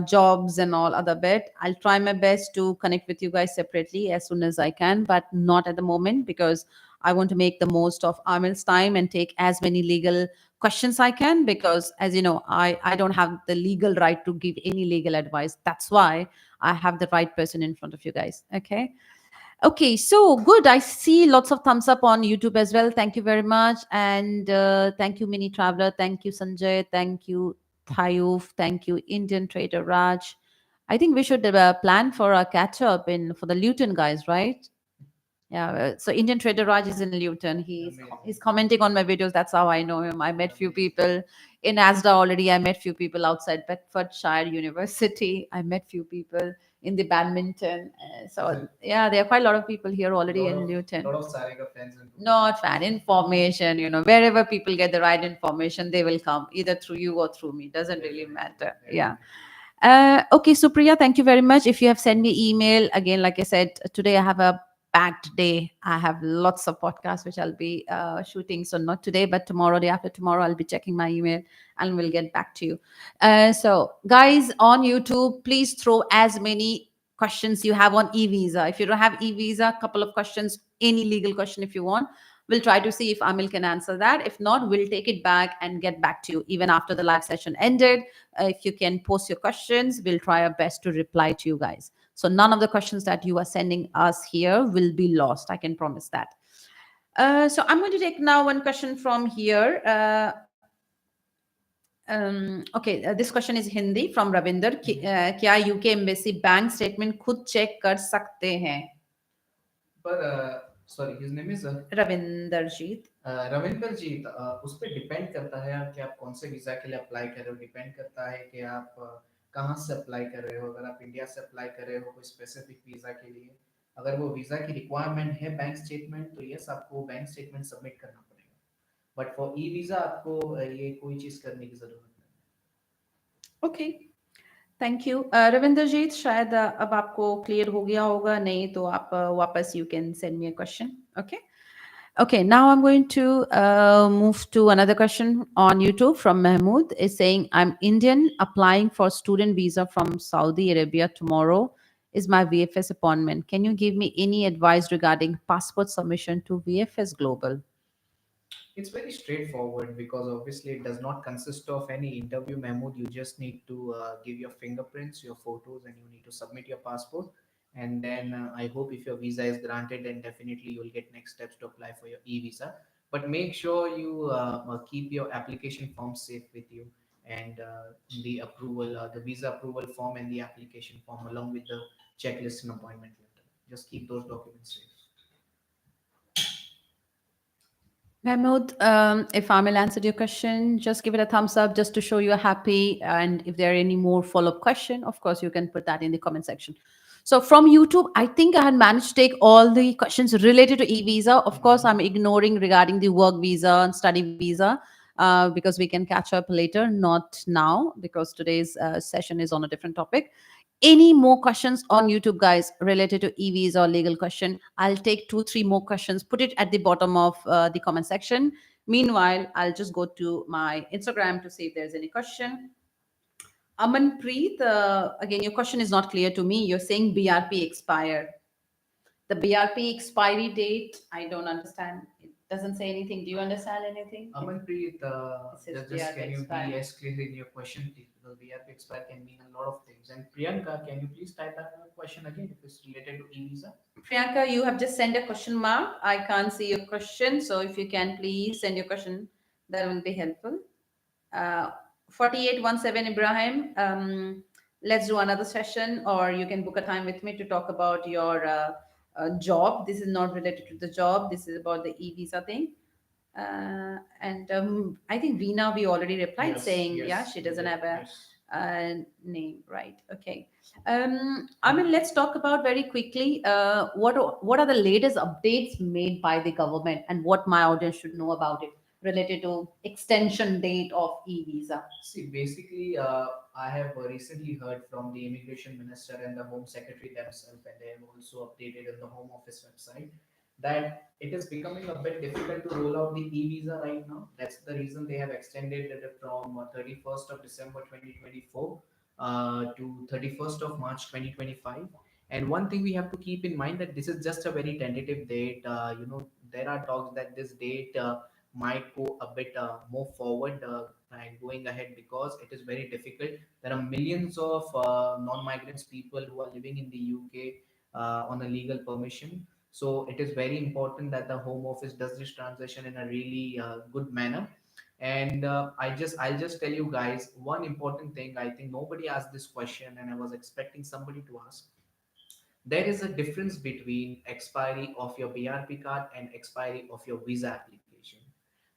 jobs and all other bit. I'll try my best to connect with you guys separately as soon as I can, but not at the moment because I want to make the most of Amel's time and take as many legal questions I can, because as you know, I don't have the legal right to give any legal advice. That's why I have the right person in front of you guys. Okay. Okay, so good. I see lots of thumbs up on YouTube as well. Thank you very much. And thank you, Mini Traveler. Thank you, Sanjay. Thank you, Thayuf. Thank you, Indian Trader Raj. I think we should plan for a catch up in for the Luton guys, right? Yeah, so Indian trader Raj is in Luton. He's Amazing. commenting on my videos. That's how I know him. I met few Amazing. people in Asda already. I met few people outside Bedfordshire University. I met few people in the badminton. So yeah, there are quite a lot of people here already in Luton. Lot of Sarika fans in room. Not fan information, wherever people get the right information, they will come either through you or through me. Doesn't really Definitely, matter. Yeah. definitely. Okay, Supriya, thank you very much. If you have sent me email again, like I said, today I have a packed day. I have lots of podcasts which I'll be shooting. So not today, but tomorrow, day after tomorrow, I'll be checking my email and we'll get back to you. So, guys on YouTube, please throw as many questions you have on eVISA. If you don't have eVISA, a couple of questions, any legal question if you want. We'll try to see if Amil can answer that. If not, we'll take it back and get back to you even after the live session ended. If you can post your questions, we'll try our best to reply to you guys. So none of the questions that you are sending us here will be lost. I can promise that. So I'm going to take now one question from here. Okay, this question is Hindi from Ravinder. क्या UK embassy bank statement खुद check कर सकते हैं? पर sorry his name is Ravinder Jeet. Ravinder ji, उस पर depend करता है कि आप कौन से वीजा के लिए अप्लाई कर रहे हो। डिपेंड करता है कि आप कहाँ से अप्लाई कर रहे हो। अगर आप इंडिया से अप्लाई कर रहे हो कोई स्पेसिफिक वीजा के लिए, अगर वो वीजा की रिक्वायरमेंट है बैंक स्टेटमेंट, तो यस आपको बैंक स्टेटमेंट सबमिट करना पड़ेगा। बट फॉर ई वीजा आपको ये कोई चीज करने की जरूरत नहीं। ओके, थैंक यू रविंदर जीत। शायद अब आपको क्लियर हो गया होगा, नहीं तो आप वापस you can send me a question. Okay. Okay, now I'm going to move to another question on YouTube from Mahmood. Is saying, I'm Indian applying for student visa from Saudi Arabia tomorrow is my VFS appointment. Can you give me any advice regarding passport submission to VFS Global? It's very straightforward because obviously it does not consist of any interview memo. You just need to give your fingerprints, your photos, and you need to submit your passport. And then I hope if your visa is granted, then definitely you'll get next steps to apply for your e-visa. But make sure you keep your application form safe with you, and the approval, the visa approval form, and the application form along with the checklist and appointment letter. Just keep those documents safe. Mahmood, if Amil answered your question, just give it a thumbs up just to show you're happy. And if there are any more follow-up question, of course, you can put that in the comment section. So from YouTube, I think I had managed to take all the questions related to e-visa. Of course, I'm ignoring regarding the work visa and study visa because we can catch up later, not now, because today's session is on a different topic. Any more questions on YouTube, guys, related to EVs or legal question? I'll take 2, 3 more questions, put it at the bottom of the comment section. Meanwhile, I'll just go to my Instagram to see if there's any question. Amanpreet, again, your question is not clear to me. You're saying BRP expire. The BRP expiry date, I don't understand. It doesn't say anything. Do you understand anything? Amanpreet, It says just BRP can you expire. be as clear in your question, please? Because BRP expire can mean a lot of things. And Priyanka, can you please type out your question again if it's related to e-visa? Priyanka, you have just sent a question mark. I can't see your question. So if you can please send your question, that will be helpful. Uh, 4817 Ibrahim, let's do another session, or you can book a time with me to talk about your job. This is not related to the job. This is about the e-visa thing. And I think Veena, we already replied saying, yeah, she doesn't have a name, right? Okay. I mean, let's talk about very quickly what are the latest updates made by the government and what my audience should know about it related to extension date of e-visa. See, basically, I have recently heard from the immigration minister and the home secretary themselves, and they have also updated in the home office website that it is becoming a bit difficult to roll out the e-visa right now. That's the reason they have extended it from 31st of December 2024 to 31st of March 2025. And one thing we have to keep in mind that this is just a very tentative date. There are talks that this date might go a bit more forward and going ahead because it is very difficult. There are millions of non-migrants people who are living in the UK on a legal permission. So it is very important that the Home Office does this transition in a really good manner. And I'll just tell you guys one important thing. I think nobody asked this question, and I was expecting somebody to ask There is a difference between expiry of your BRP card and expiry of your visa application.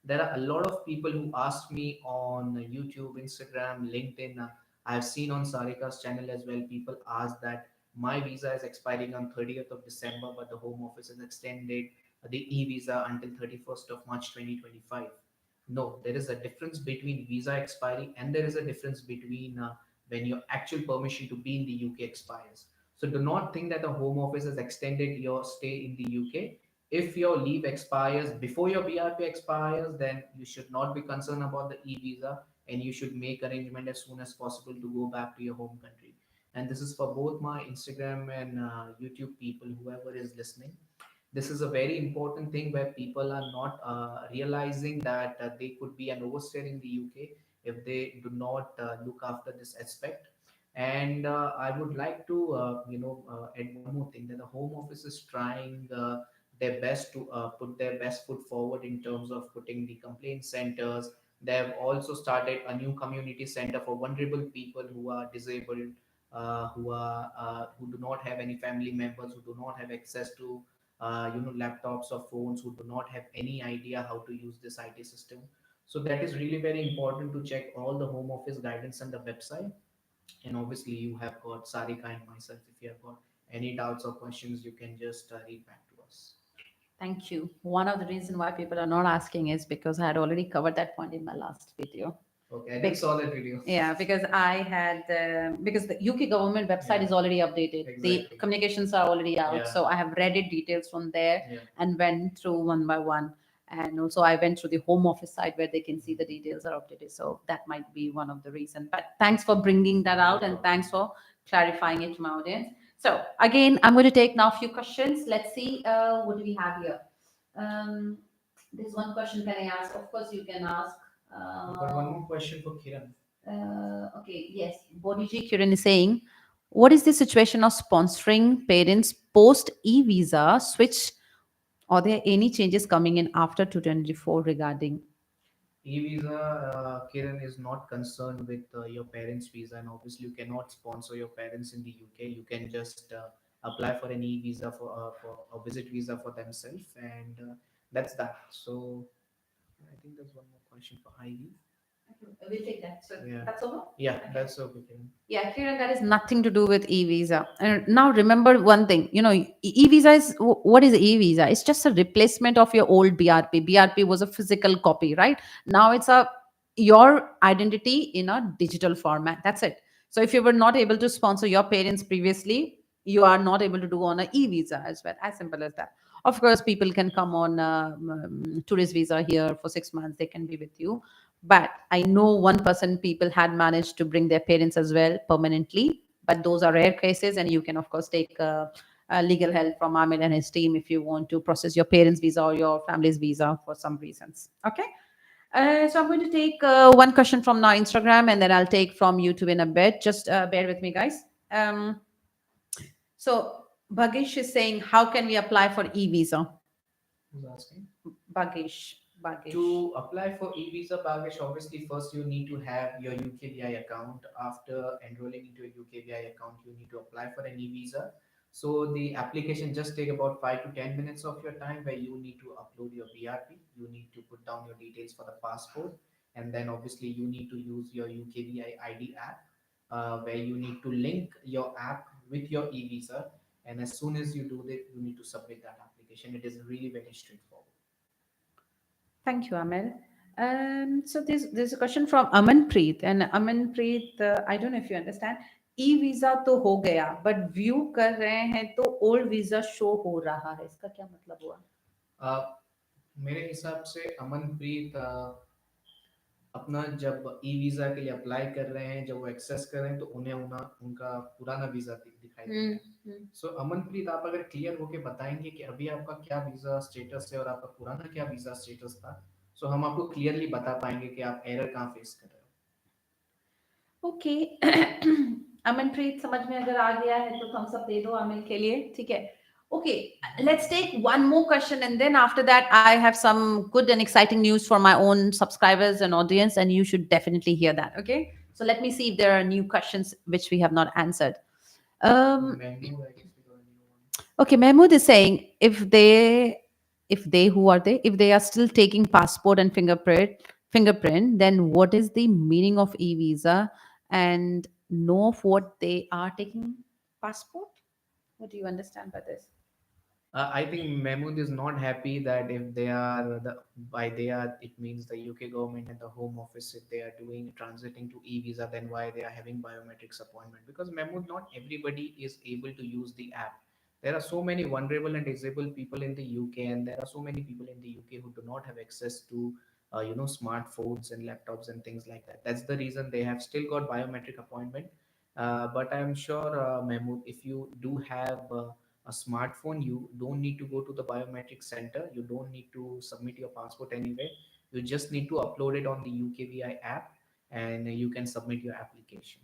There are a lot of people who ask me on YouTube, Instagram, LinkedIn. I've seen on Sarika's channel as well. People ask that my visa is expiring on 30th of December, but the Home Office has extended the e-visa until 31st of March 2025. No, there is a difference between visa expiry and there is a difference between when your actual permission to be in the UK expires. So do not think that the Home Office has extended your stay in the UK. If your leave expires before your BRP expires, then you should not be concerned about the e-visa and you should make arrangement as soon as possible to go back to your home country. And this is for both my Instagram and YouTube people, whoever is listening. This is a very important thing where people are not realizing that they could be an overstay in the UK if they do not look after this aspect. And I would like to add one more thing, that the Home Office is trying their best to put their best foot forward in terms of putting the complaint centers. They have also started a new community center for vulnerable people who are disabled, who do not have any family members, who do not have access to laptops or phones, who do not have any idea how to use this IT system. So that is really very important to check all the Home Office guidance on the website. And obviously you have got Sarika and myself. If you have got any doubts or questions, you can just read back to us. Thank you. One of the reason why people are not asking is because I had already covered that point in my last video. Okay, I didn't saw that video. Yeah, because I had because the UK government website Yeah, is already updated. The exactly. communications are already out, Yeah. so I have read it details from there Yeah. and went through one by one. And also, I went through the Home Office site where they can see the details are updated. So that might be one of the reason. But thanks for bringing that out, and thanks for clarifying it to my audience. So again, I'm going to take now a few questions. Let's see what do we have here. Um, there's one question. Can I ask? Of course, you can ask. We've got one more question for Kiran. Okay, yes. Bodhiji Kiran is saying, what is the situation of sponsoring parents post e-visa switch? Are there any changes coming in after 2024 regarding? E-visa, Kiran, is not concerned with your parents' visa, and obviously you cannot sponsor your parents in the UK. You can just apply for an e-visa for a visit visa for themselves, and that's that. So I think there's one more question for Ivy. We'll take that. So Yeah. that's over? Yeah, Okay. that's okay, Kiran. Yeah, Kiran, that is nothing to do with e-visa. And now remember one thing, e-visa is what is e-visa? It's just a replacement of your old BRP. BRP was a physical copy, right? Now it's a your identity in a digital format. That's it. So if you were not able to sponsor your parents previously, you are not able to do on a e-visa as well. As simple as that. Of course, people can come on tourist visa here for 6 months. They can be with you, but I know 1% people had managed to bring their parents as well permanently, but those are rare cases, and you can of course take legal help from Ahmed and his team if you want to process your parents visa or your family's visa for some reasons. Okay. So I'm going to take one question from now Instagram, and then I'll take from YouTube in a bit. Just bear with me, guys. So Bhagesh is saying, how can we apply for e-visa? Who's asking? Bhagesh. Bhagesh. To apply for e-visa package, obviously first you need to have your UKVI account. After enrolling into a UKVI account, you need to apply for an e-visa. So the application just take about 5 to 10 minutes of your time, where you need to upload your BRP. You need to put down your details for the passport, and then obviously you need to use your UKVI ID app, where you need to link your app with your e-visa. And as soon as you do that, you need to submit that application. It is really very straightforward. Thank you, Amel. So there's a question from Amanpreet, and Amanpreet, I don't know if you understand. E visa तो हो गया but view कर रहे हैं तो old visa show हो रहा है, इसका क्या मतलब हुआ? Uh, मेरे हिसाब से अमनप्रीत अपना जब ई वीजा के लिए अप्लाई कर रहे हैं, जब वो एक्सेस कर रहे हैं, तो उन्हें उनका पुराना वीजा दिखाई दे रहा है। सो अमनप्रीत, आप अगर क्लियर होके बताएंगे कि अभी आपका क्या वीजा स्टेटस है और आपका पुराना क्या वीजा स्टेटस था, सो हम आपको क्लियरली बता पाएंगे कि आप एरर कहाँ फेस कर रहे हो। ओके। अमनप्रीत समझ में अगर आ गया है तो थम्स अप दे दो आमिर के लिए, ठीक है? Okay, let's take one more question, and then after that, I have some good and exciting news for my own subscribers and audience, and you should definitely hear that. Okay, so let me see if there are new questions which we have not answered. Mango, I guess we got a new Okay, Mahmood is saying if they who are they if they are still taking passport and fingerprint, then what is the meaning of e-visa and know of what they are taking passport? What do you understand by this? I think Mahmood is not happy that if they are by they are, it means the UK government and the Home Office, if they are doing transiting to e-visa, then why they are having biometrics appointment? Because Mahmood, not everybody is able to use the app. There are so many vulnerable and disabled people in the UK, and there are so many people in the UK who do not have access to smartphones and laptops and things like that. That's the reason they have still got biometric appointment. But I'm sure, Mahmood, if you do have a smartphone, you don't need to go to the biometric center, you don't need to submit your passport anywhere, you just need to upload it on the UKVI app, and you can submit your application.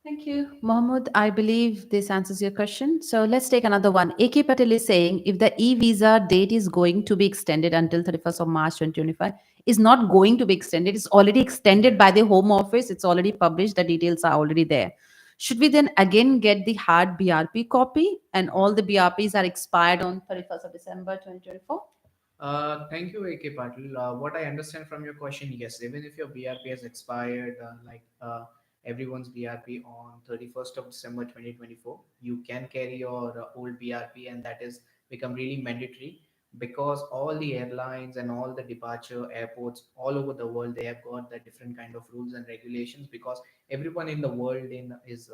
Thank you, Mohammed. I believe this answers your question. So let's take another one. AK Patel is saying if the e-visa date is going to be extended until 31st of March 2025, is not going to be extended. It's already extended by the Home Office. It's already published. The details are already there. Should we then again get the hard BRP copy and all the BRPs are expired on 31st of December 2024? Thank you, AK Patil. What I understand from your question, yes, even if your BRP has expired, everyone's BRP on 31st of December 2024, you can carry your old BRP, and that is become really mandatory because all the airlines and all the departure airports all over the world, they have got the different kind of rules and regulations, because everyone in the world in is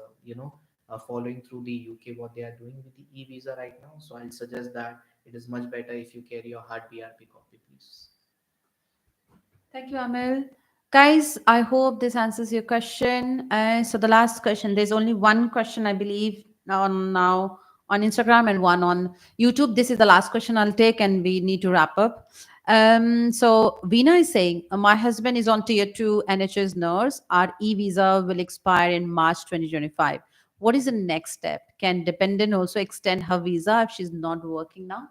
following through the UK what they are doing with the e-visa right now. So I'll suggest that it is much better if you carry your hard BRP copy, please. Thank you, Amel. Guys, I hope this answers your question. So the last question, there's only one question, I believe, now on Instagram and one on YouTube. This is the last question I'll take, and we need to wrap up. So Veena is saying, my husband is on tier two NHS nurse. Our e-visa will expire in March 2025. What is the next step? Can dependent also extend her visa if she's not working now?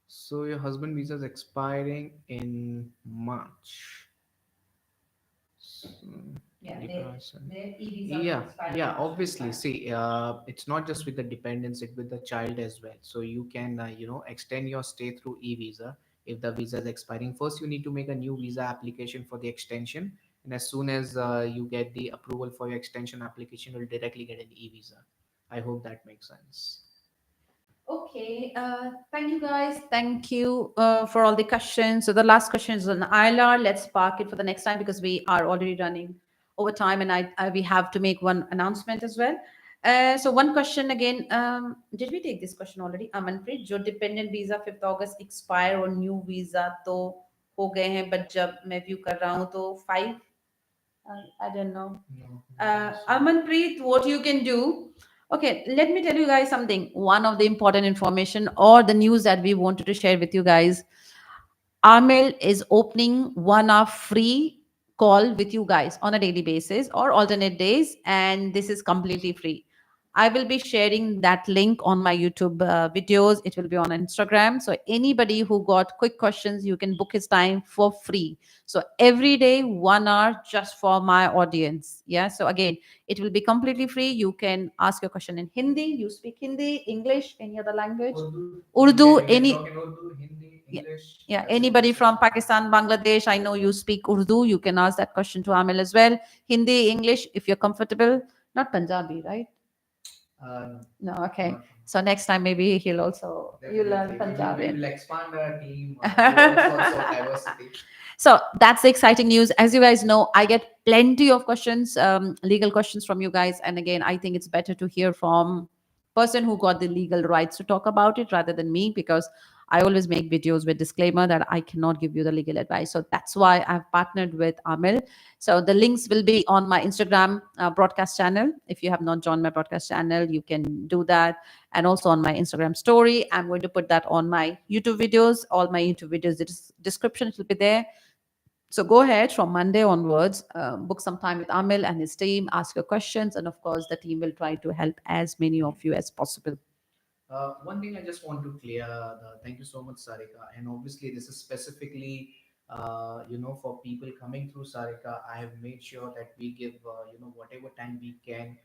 So your husband visa is expiring in March. So, Yeah, depression. their e-visa will Yeah, expire in yeah. March Obviously, 25. see, it's not just with the dependents; it's with the child as well. So you can, extend your stay through e-visa if the visa is expiring. First, you need to make a new visa application for the extension, and as soon as you get the approval for your extension application, you'll directly get an e-visa. I hope that makes sense. Okay, thank you guys. Thank you for all the questions. So the last question is on ILR. Let's park it for the next time because we are already running over time, and we have to make one announcement as well. So one question again. Did we take this question already? Amanpreet, जो dependent visa 5th August expire और new visa तो हो गए हैं, but जब मैं view कर रहा हूँ तो 5 I don't know. No, Amanpreet, what you can do? Okay, let me tell you guys something. One of the important information or the news that we wanted to share with you guys. Amel is opening 1 hour free call with you guys on a daily basis or alternate days, and this is completely free. I will be sharing that link on my YouTube videos. It will be on Instagram. So anybody who got quick questions, you can book his time for free. So every day, 1 hour just for my audience. Yeah. So again, it will be completely free. You can ask your question in Hindi. You speak Hindi, English, any other language, Urdu. Urdu, We can talk any. in Urdu, Hindi, Yeah. English. Yeah, That's it. anybody from Pakistan, Bangladesh, I know you speak Urdu. You can ask that question to Amel as well. Hindi, English, if you're comfortable. Not Punjabi, right? No, okay. Not So next time maybe he'll also you learn definitely. We will Punjabi. expand our team to all sorts of diversity. So that's the exciting news. As you guys know, I get plenty of questions, legal questions from you guys. And again, I think it's better to hear from person who got the legal rights to talk about it rather than me, because I always make videos with disclaimer that I cannot give you the legal advice. So that's why I've partnered with Amil. So the links will be on my Instagram broadcast channel. If you have not joined my broadcast channel, you can do that. And also on my Instagram story. I'm going to put that on my YouTube videos. All my YouTube videos, the description will be there. So go ahead from Monday onwards, book some time with Amil and his team, ask your questions, and of course, the team will try to help as many of you as possible. One thing I just want to clear. Thank you so much, Sarika. And obviously, this is specifically, for people coming through Sarika. I have made sure that we give, whatever time we can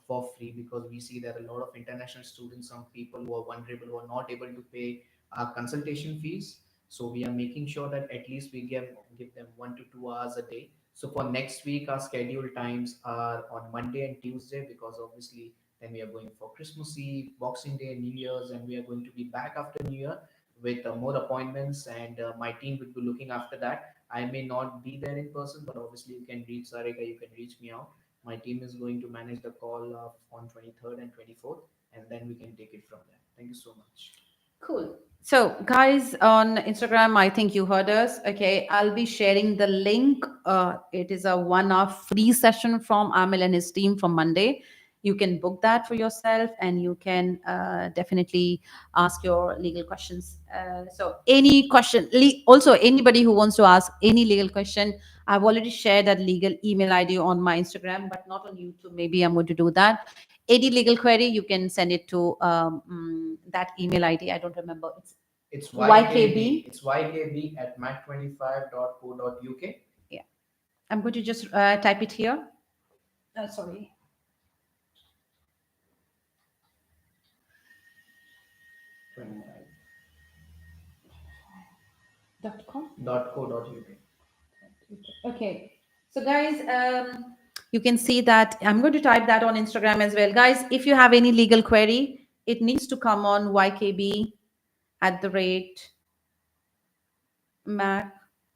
for free, because we see there are a lot of international students, some people who are vulnerable, who are not able to pay our consultation fees. So we are making sure that at least we give them 1 to 2 hours a day. So for next week, our scheduled times are on Monday and Tuesday, because obviously then we are going for Christmas Eve, Boxing Day, New Year's, and we are going to be back after New Year with more appointments, and my team will be looking after that. I may not be there in person, but obviously you can reach Sarika, you can reach me out. My team is going to manage the call on 23rd and 24th, and then we can take it from there. Thank you so much. Cool. So, guys on Instagram, I think you heard us. Okay, I'll be sharing the link. It is a one-hour free session from Amil and his team from Monday. You can book that for yourself, and you can definitely ask your legal questions. So, any question, also anybody who wants to ask any legal question, I've already shared that legal email ID on my Instagram, but not on YouTube. Maybe I'm going to do that. Any legal query, you can send it to that email ID. I don't remember. It's YKB. YKB. It's YKB at mac25.co.uk. Yeah. I'm going to just type it here. Sorry. 25 .com. .co.uk. Okay. So, guys, you can see that I'm going to type that on Instagram as well. Guys, if you have any legal query, it needs to come on YKB at the rate Mac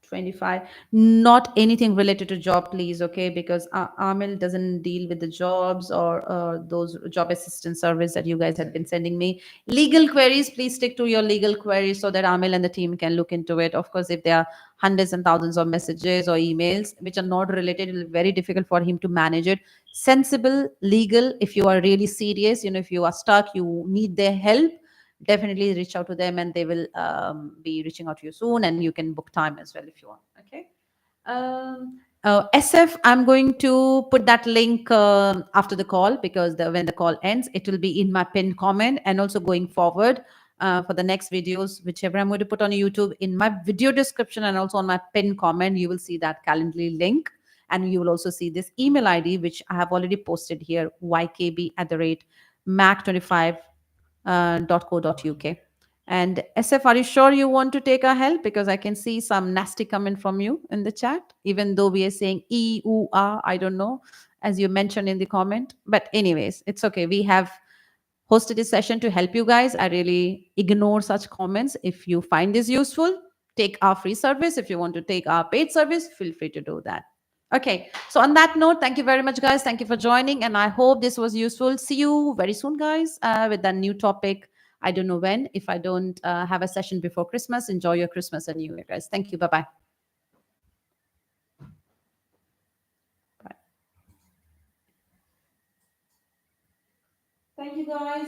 25. Not anything related to job, please, okay? Because Amil doesn't deal with the jobs or those job assistance service that you guys had been sending me. Legal queries, please stick to your legal queries so that Amil and the team can look into it. Of course, if there are hundreds and thousands of messages or emails which are not related, it will be very difficult for him to manage it. Sensible, legal, if you are really serious, if you are stuck, you need their help, definitely reach out to them, and they will be reaching out to you soon, and you can book time as well if you want. Okay. SF, I'm going to put that link after the call, because when the call ends, it will be in my pinned comment, and also going forward for the next videos, whichever I'm going to put on YouTube, in my video description and also on my pinned comment, you will see that Calendly link, and you will also see this email ID, which I have already posted here, ykb at the rate mac25 .co.uk. And SF, are you sure you want to take our help? Because I can see some nasty comment from you in the chat, even though we are saying I don't know, as you mentioned in the comment. But anyways, it's okay. We have hosted this session to help you guys. I really ignore such comments. If you find this useful, take our free service. If you want to take our paid service, feel free to do that. Okay. So on that note, thank you very much, guys. Thank you for joining, and I hope this was useful. See you very soon, guys, with a new topic. I don't know when. If I don't have a session before Christmas, enjoy your Christmas and New Year, guys. Thank you. Bye-bye. Bye. Thank you, guys.